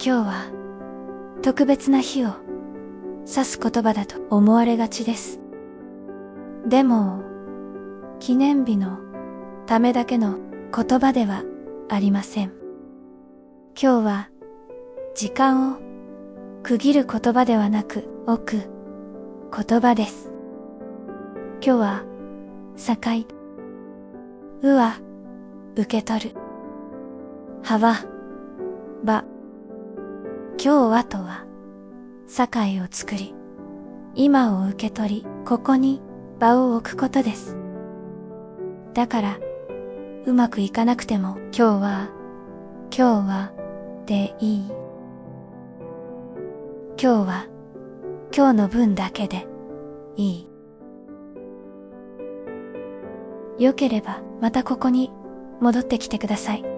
今日は特別な日を指す言葉だと思われがちです。でも、記念日のためだけの言葉ではありません。今日は時間を区切る言葉ではなく置く言葉です。今日は境、うは受け取る、はは場、今日はとは境を作り、今を受け取り、ここに場を置くことです。だから、うまくいかなくても今日はでいい。今日は今日の分だけでいい。よければまたここに戻ってきてください。